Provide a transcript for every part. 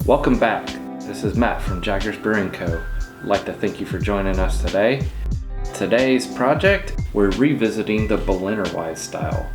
Welcome back. This is Matt from Jaggers Brewing Co. I'd like to thank you for joining us today. Today's project, we're revisiting the Berliner Weisse style.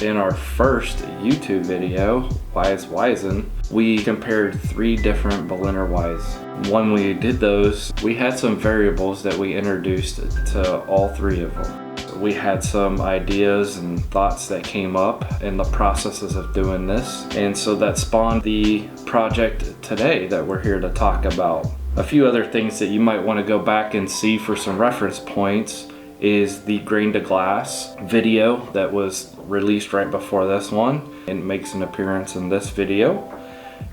In our first YouTube video, Weisses, we compared 3 different Berliner Weisse. When we did those, we had some variables that we introduced to all 3 of them. We had some ideas and thoughts that came up in the processes of doing this, and so that spawned the project today that we're here to talk about. A few other things that you might want to go back and see for some reference points is the grain to glass video that was released right before this one and makes an appearance in this video.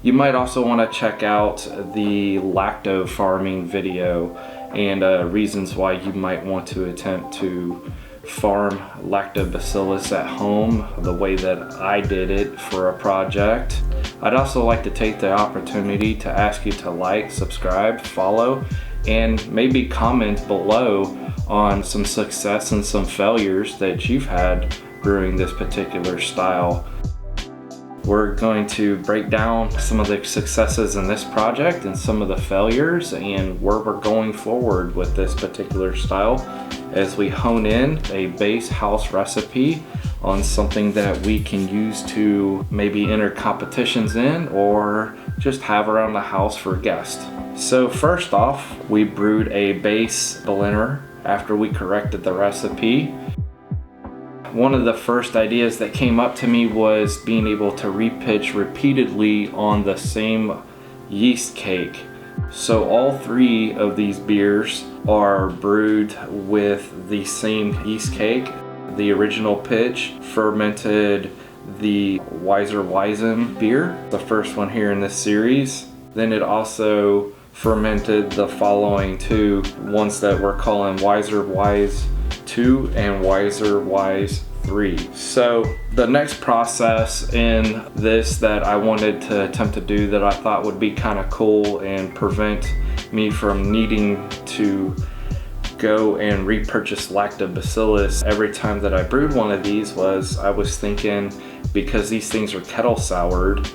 You might also want to check out the Lacto farming video and reasons why you might want to attempt to farm lactobacillus at home the way that I did it for a project. I'd also like to take the opportunity to ask you to like, subscribe, follow, and maybe comment below on some success and some failures that you've had brewing this particular style. We're going to break down some of the successes in this project and some of the failures and where we're going forward with this particular style as we hone in a base house recipe on something that we can use to maybe enter competitions in or just have around the house for guests. So first off, we brewed a base Berliner after we corrected the recipe. One of the first ideas that came up to me was being able to repitch repeatedly on the same yeast cake. So all 3 of these beers are brewed with the same yeast cake. The original pitch fermented the Weisse beer, the first one here in this series. Then it also fermented the following 2 ones that we're calling Weisse 2 and Weisse 3. So the next process in this that I wanted to attempt to do that I thought would be kind of cool and prevent me from needing to go and repurchase lactobacillus every time that I brewed one of these was I was thinking, because these things are kettle soured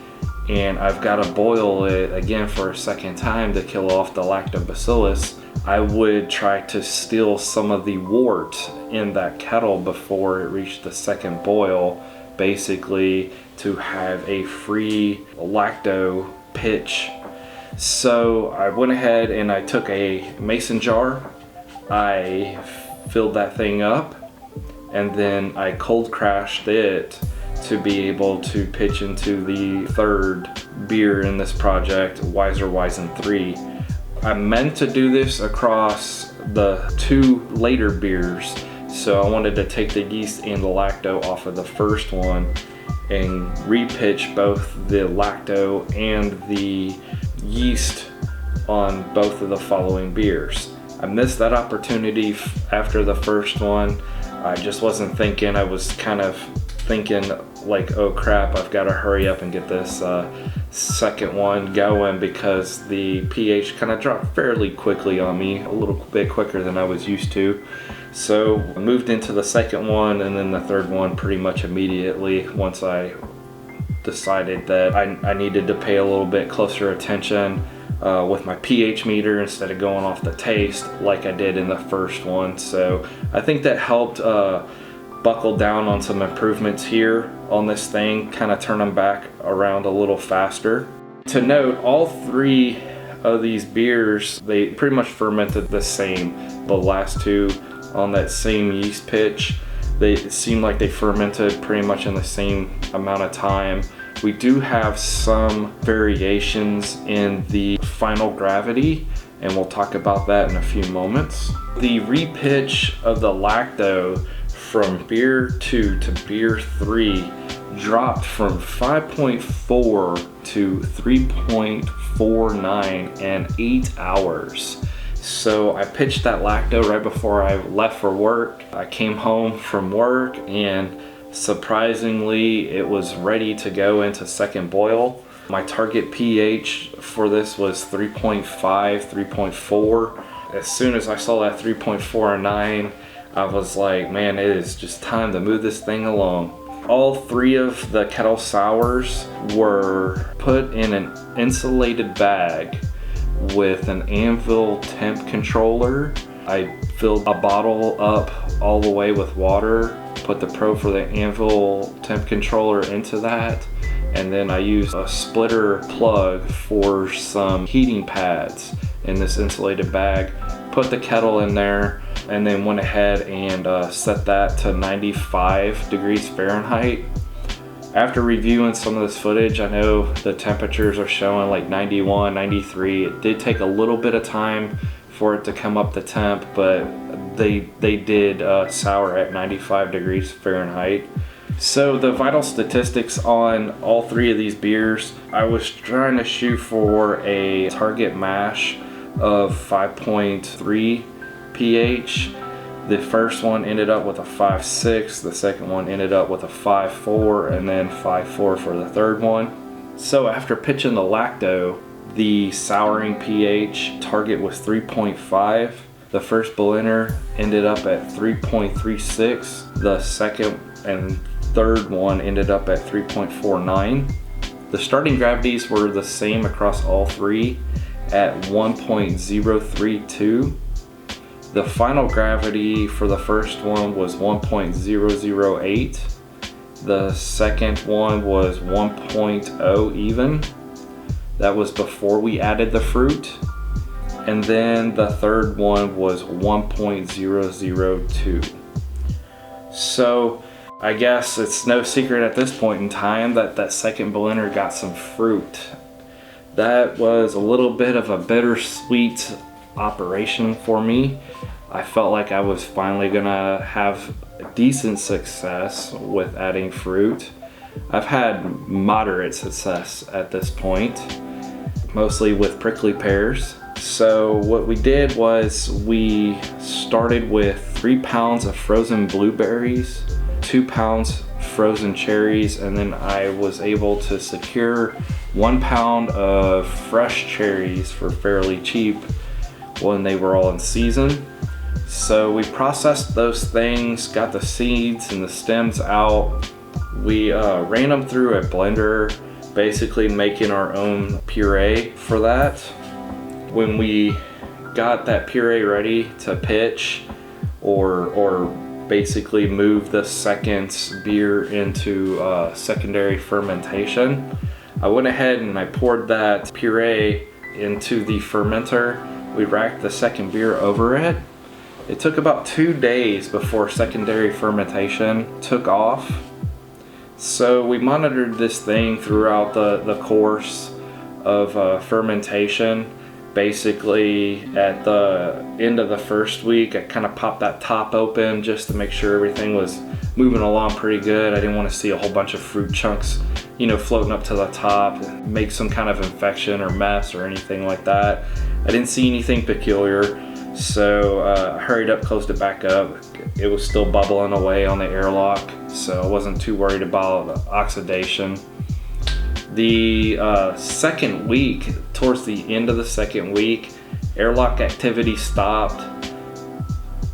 and I've got to boil it again for a second time to kill off the lactobacillus, I would try to steal some of the wort in that kettle before it reached the second boil, basically to have a free lacto pitch. So I went ahead and I took a mason jar, I filled that thing up, and then I cold crashed it to be able to pitch into the 3rd beer in this project, Weisse 3. I meant to do this across the 2 later beers, so I wanted to take the yeast and the lacto off of the first one and repitch both the lacto and the yeast on both of the following beers. I missed that opportunity after the first one. I just wasn't thinking. I was kind of thinking like, oh crap, I've got to hurry up and get this second one going because the pH kind of dropped fairly quickly on me, a little bit quicker than I was used to. So I moved into the second one and then the 3rd one pretty much immediately once I decided that I needed to pay a little bit closer attention with my pH meter instead of going off the taste like I did in the first one. So I think that helped buckle down on some improvements here on this thing, kind of turn them back around a little faster. To note, all 3 of these beers, they pretty much fermented the same. The last 2 on that same yeast pitch, they seem like they fermented pretty much in the same amount of time. We do have some variations in the final gravity, and we'll talk about that in a few moments. The repitch of the lacto from beer 2 to beer 3 dropped from 5.4 to 3.49 in 8 hours. So I pitched that lacto right before I left for work. I came home from work and surprisingly it was ready to go into second boil. My target pH for this was 3.5, 3.4. As soon as I saw that 3.49, I was like, man, it is just time to move this thing along. All 3 of the Kettle sours were put in an insulated bag with an anvil temp controller. I filled a bottle up all the way with water, put the probe for the anvil temp controller into that, and then I used a splitter plug for some heating pads in this insulated bag, put the kettle in there, and then went ahead and set that to 95 degrees Fahrenheit. After reviewing some of this footage, I know the temperatures are showing like 91, 93. It did take a little bit of time for it to come up the temp, but they did sour at 95 degrees Fahrenheit. So the vital statistics on all 3 of these beers, I was trying to shoot for a target mash of 5.3 pH. The first one ended up with a 5.6, the second one ended up with a 5.4, and then 5.4 for the third one. So after pitching the Lacto, the souring pH target was 3.5. The first Berliner ended up at 3.36. The second and third one ended up at 3.49. The starting gravities were the same across all 3 at 1.032. The final gravity for the first one was 1.008. The second one was 1.0 even. That was before we added the fruit. And then the third one was 1.002. So I guess it's no secret at this point in time that that second Berliner got some fruit. That was a little bit of a bittersweet operation for me. I felt like I was finally gonna have decent success with adding fruit. I've had moderate success at this point, mostly with prickly pears. So what we did was we started with 3 pounds of frozen blueberries, 2 pounds frozen cherries, and then I was able to secure 1 pound of fresh cherries for fairly cheap when they were all in season. So we processed those things, got the seeds and the stems out. We ran them through a blender, basically making our own puree for that. When we got that puree ready to pitch or basically move the second beer into secondary fermentation, I went ahead and I poured that puree into the fermenter. We racked the second beer over it. It took about 2 days before secondary fermentation took off. So we monitored this thing throughout the course of fermentation. Basically at the end of the first week, I kind of popped that top open just to make sure everything was moving along pretty good. I didn't want to see a whole bunch of fruit chunks, you know, floating up to the top, make some kind of infection or mess or anything like that. I didn't see anything peculiar, so I hurried up, closed it back up. It was still bubbling away on the airlock, so I wasn't too worried about oxidation. The second week, towards the end of the second week, airlock activity stopped.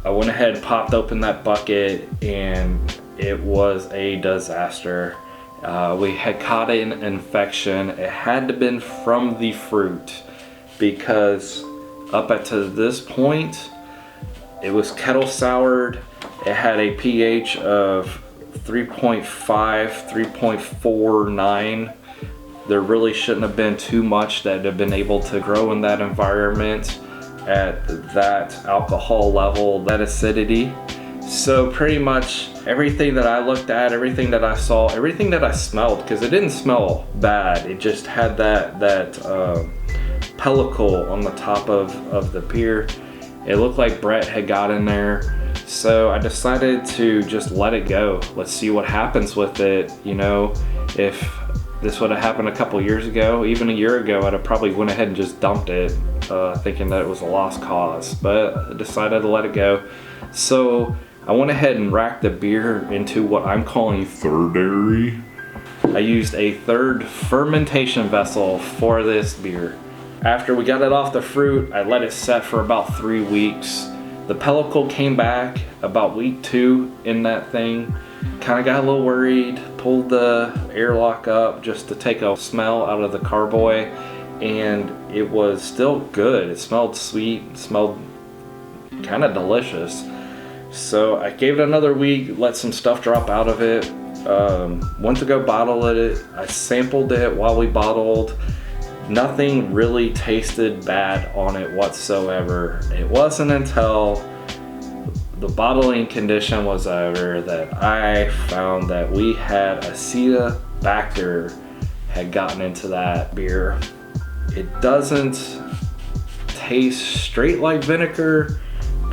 I went ahead and popped open that bucket and it was a disaster. We had caught an infection. It had to have been from the fruit because up to this point, it was kettle soured. It had a pH of 3.5, 3.49. There really shouldn't have been too much that had been able to grow in that environment at that alcohol level, that acidity. So pretty much everything that I looked at, everything that I saw, everything that I smelled, because it didn't smell bad, it just had that pellicle on the top of the beer. It looked like Brett had got in there. So I decided to just let it go. Let's see what happens with it. You know, if this would have happened a couple years ago, even a year ago, I'd have probably went ahead and just dumped it, thinking that it was a lost cause, but I decided to let it go. So I went ahead and racked the beer into what I'm calling thirdary. I used a third fermentation vessel for this beer. After we got it off the fruit, I let it set for about 3 weeks. The pellicle came back about week 2 in that thing. Kind of got a little worried, pulled the airlock up just to take a smell out of the carboy, and it was still good. It smelled sweet, it smelled kind of delicious. So I gave it another week, let some stuff drop out of it. Went to go bottle it. I sampled it while we bottled. Nothing really tasted bad on it whatsoever. It wasn't until the bottling condition was over that I found that we had Acetobacter had gotten into that beer. It doesn't taste straight like vinegar,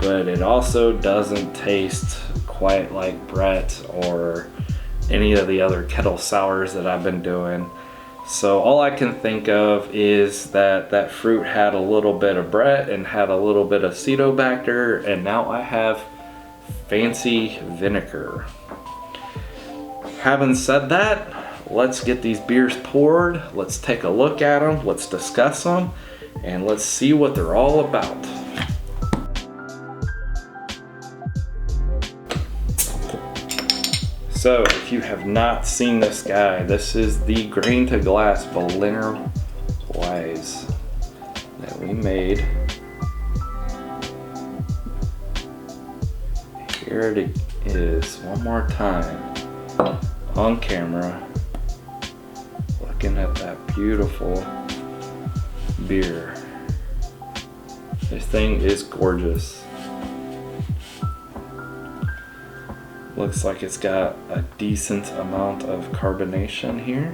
but it also doesn't taste quite like Brett or any of the other Kettle sours that I've been doing. So all I can think of is that that fruit had a little bit of Brett and had a little bit of Acetobacter, and now I have fancy vinegar. Having said that, let's get these beers poured. Let's take a look at them, let's discuss them, and let's see what they're all about. So if you have not seen this guy, this is the grain to glass Berliner Weisse that we made. Here it is one more time on camera, looking at that beautiful beer. This thing is gorgeous. Looks like it's got a decent amount of carbonation here.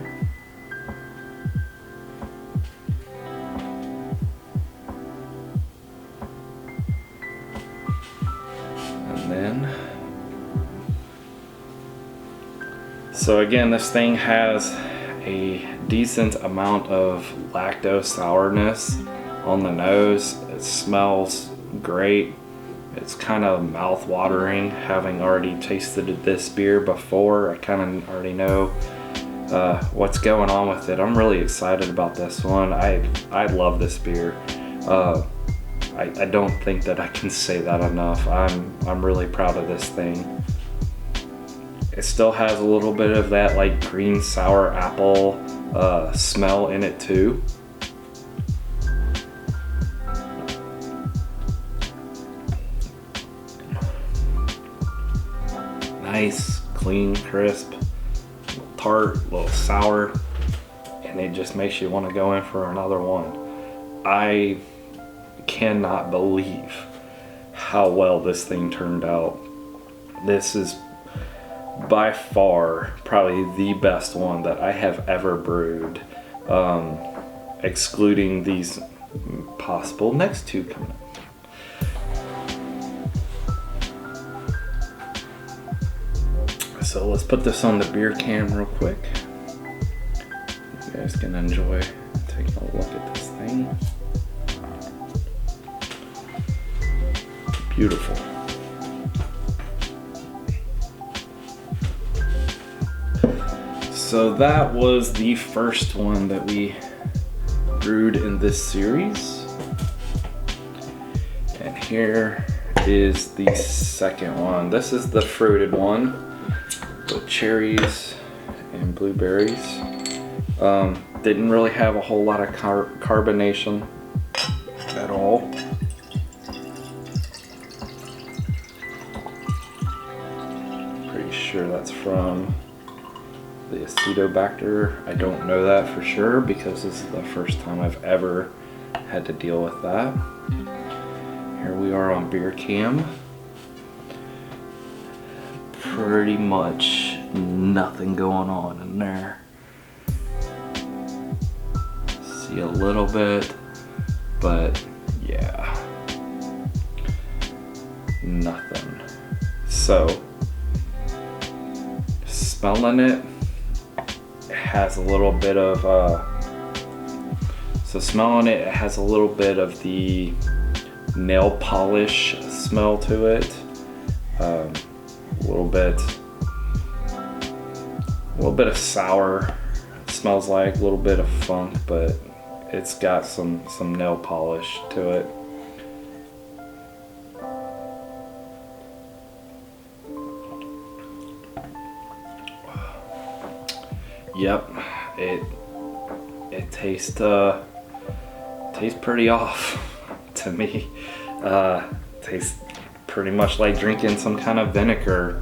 And then, so again, this thing has a decent amount of lacto sourness on the nose. It smells great. It's kind of mouth-watering, having already tasted this beer before. I kind of already know what's going on with it. I'm really excited about this one. I love this beer. I don't think that I can say that enough. I'm really proud of this thing. It still has a little bit of that like green sour apple smell in it too. Nice, clean, crisp, a little tart, a little sour, and it just makes you want to go in for another one. I cannot believe how well this thing turned out. This is by far probably the best one that I have ever brewed, excluding these possible next two coming up. So let's put this on the beer can real quick. You guys can enjoy taking a look at this thing. Beautiful. So that was the first one that we brewed in this series. And here is the second one. This is the fruited one with cherries and blueberries. Didn't really have a whole lot of carbonation at all. Pretty sure that's from the Acetobacter. I don't know that for sure because this is the first time I've ever had to deal with that. Here we are on beer cam. Pretty much nothing going on in there. See a little bit, but yeah, nothing. So smelling it, it has a little bit of it has a little bit of the nail polish smell to it. A little bit of sour, it smells like a little bit of funk, but it's got some nail polish to it. Yep, it tastes pretty off to me. Tastes pretty much like drinking some kind of vinegar.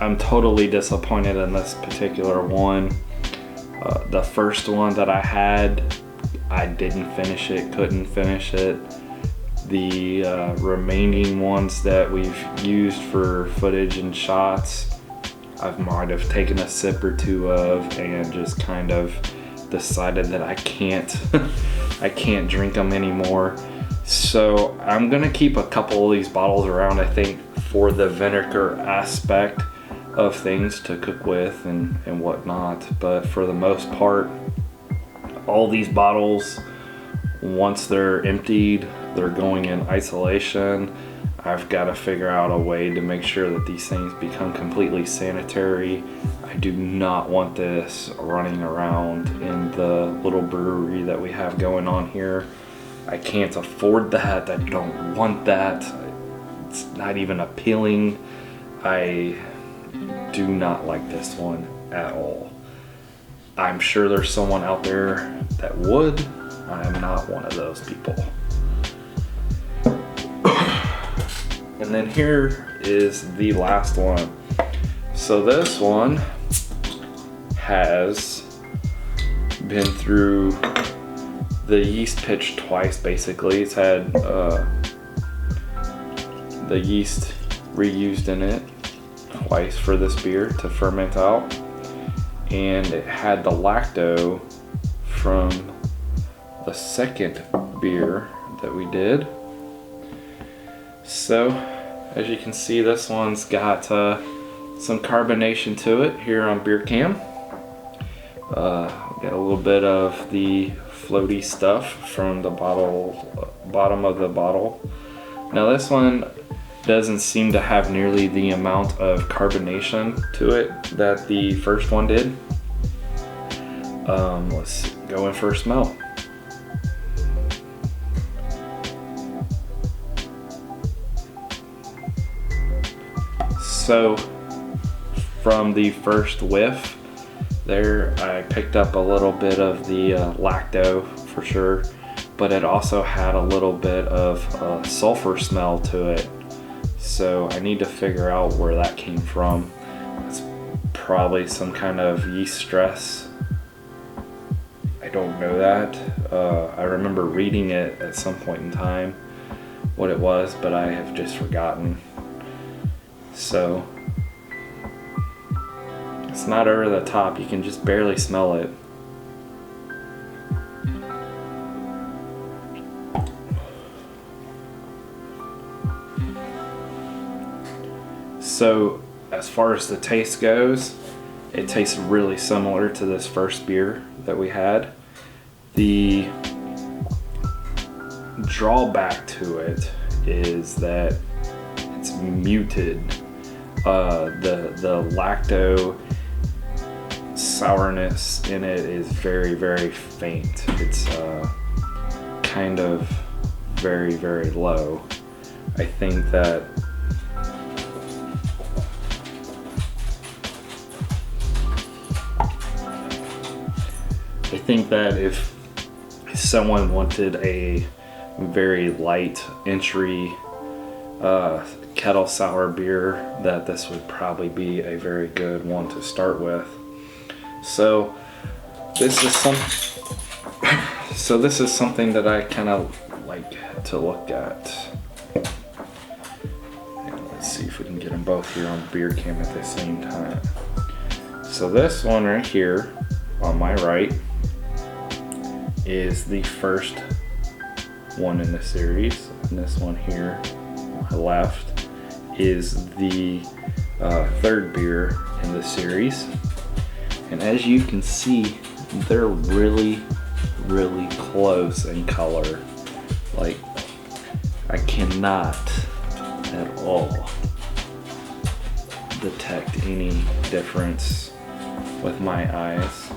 I'm totally disappointed in this particular one. The first one that I had, I didn't finish it, couldn't finish it. The remaining ones that we've used for footage and shots, I might have taken a sip or two of and just kind of decided that I can't I can't drink them anymore. So I'm gonna keep a couple of these bottles around, I think, for the vinegar aspect of things to cook with and whatnot. But for the most part, all these bottles, once they're emptied, they're going in isolation. I've got to figure out a way to make sure that these things become completely sanitary. I do not want this running around in the little brewery that we have going on here. I can't afford that. I don't want that. It's not even appealing. I do not like this one at all. I'm sure there's someone out there that would. I'm not one of those people. And then here is the last one. So this one has been through the yeast pitch twice, basically. It's had the yeast reused in it twice for this beer to ferment out. And it had the lacto from the second beer that we did. So as you can see, this one's got some carbonation to it here on beer cam. Got a little bit of the floaty stuff from the bottom of the bottle. Now this one doesn't seem to have nearly the amount of carbonation to it that the first one did. Let's go in for a smell. So from the first whiff there, I picked up a little bit of the lacto for sure, but it also had a little bit of sulfur smell to it. So I need to figure out where that came from. It's probably some kind of yeast stress. I don't know that. I remember reading it at some point in time, what it was, but I have just forgotten. So it's not over the top, you can just barely smell it. So as far as the taste goes, it tastes really similar to this first beer that we had. The drawback to it is that it's muted. The lacto sourness in it is very, very faint. It's kind of very, very low. I think that if someone wanted a very light entry kettle sour beer, that this would probably be a very good one to start with. So this is something that I kind of like to look at. And let's see if we can get them both here on beer cam at the same time. So this one right here on my right is the first one in the series, and this one here on my left is the third beer in the series. And as you can see, they're really, really close in color. Like, I cannot at all detect any difference with my eyes,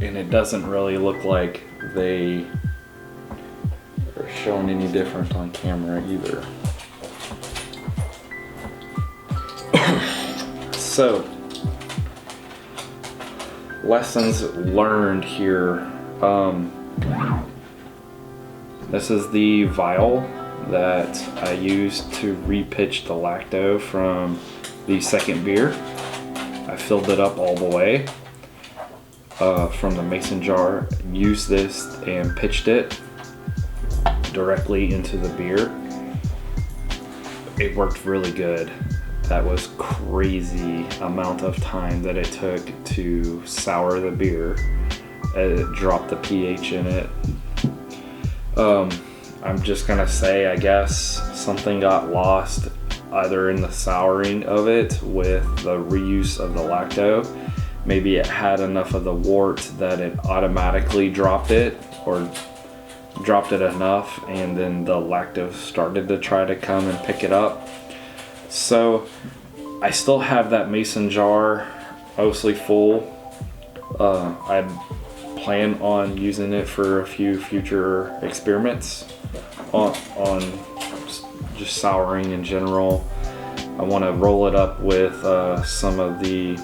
and it doesn't really look like they are showing any different on camera either. So, lessons learned here. This is the vial that I used to repitch the Lacto from the second beer. I filled it up all the way from the mason jar, used this and pitched it directly into the beer. It worked really good. That was crazy amount of time that it took to sour the beer. It dropped the pH in it. I'm just gonna say, I guess something got lost either in the souring of it with the reuse of the Lacto. Maybe it had enough of the wort that it automatically dropped it, or dropped it enough, and then the Lacto started to try to come and pick it up. So I still have that mason jar mostly full. I plan on using it for a few future experiments on just souring in general. I want to roll it up with some of the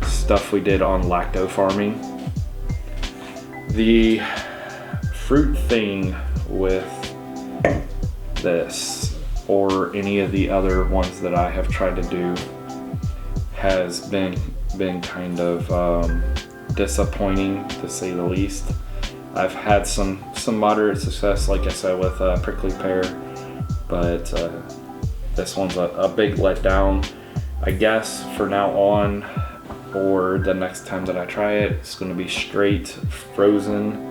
stuff we did on Lacto farming. The fruit thing with this, or any of the other ones that I have tried to do, has been kind of disappointing, to say the least. I've had some moderate success, like I said, with prickly pear, but this one's a big letdown. I guess for now on, or the next time that I try it, it's going to be straight frozen.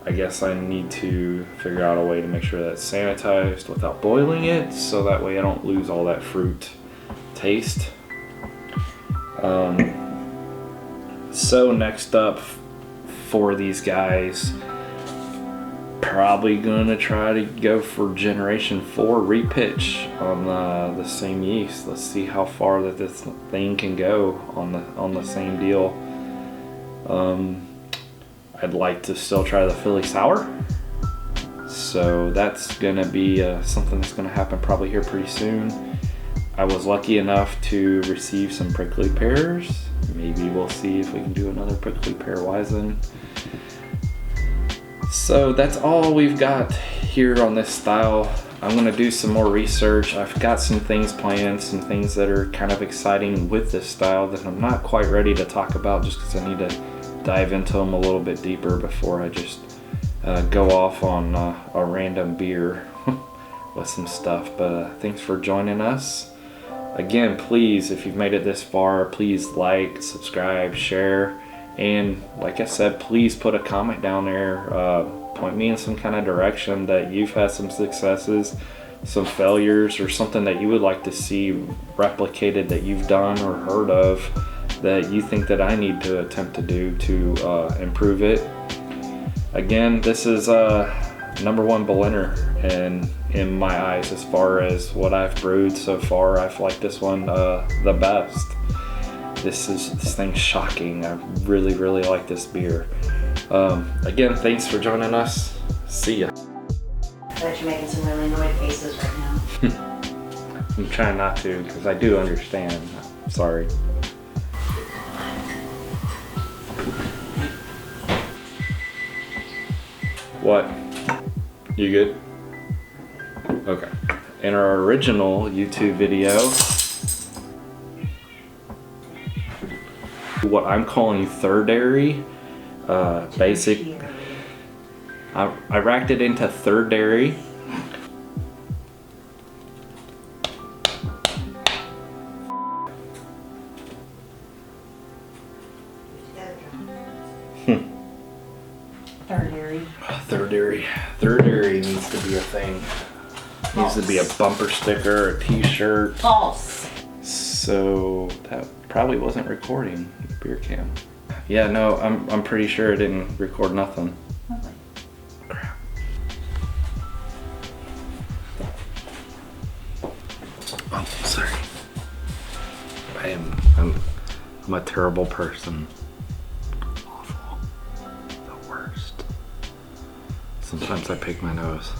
I guess I need to figure out a way to make sure that it's sanitized without boiling it, so that way I don't lose all that fruit taste. So next up for these guys, probably gonna try to go for generation 4 repitch on the same yeast. Let's see how far that this thing can go on the same deal. I'd like to still try the Philly Sour, so that's gonna be something that's gonna happen probably here pretty soon. I was lucky enough to receive some prickly pears. Maybe we'll see if we can do another prickly pear Weizen. So that's all we've got here on this style. I'm gonna do some more research. I've got some things planned, some things that are kind of exciting with this style that I'm not quite ready to talk about, just because I need to dive into them a little bit deeper before I just go off on a random beer with some stuff. But thanks for joining us. Again, please, if you've made it this far, please like, subscribe, share, and like I said, please put a comment down there. Point me in some kind of direction that you've had some successes, some failures, or something that you would like to see replicated that you've done or heard of that you think that I need to attempt to do to improve it. Again, this is #1 Berliner, and in my eyes, as far as what I've brewed so far, I've liked this one the best. This thing's shocking. I really like this beer. Again, thanks for joining us. See ya. I bet you're making some really annoyed faces right now. I'm trying not to, because I do understand. Sorry. What? You good? Okay. In our original YouTube video, what I'm calling third dairy, basic, I racked it into third dairy. Third dairy needs to be a thing. Needs to be a bumper sticker, a t-shirt. False. So that probably wasn't recording the beer cam. Yeah, no, I'm pretty sure it didn't record nothing. Okay. Crap. Oh, sorry. I'm a terrible person. Awful. The worst. Sometimes I pick my nose.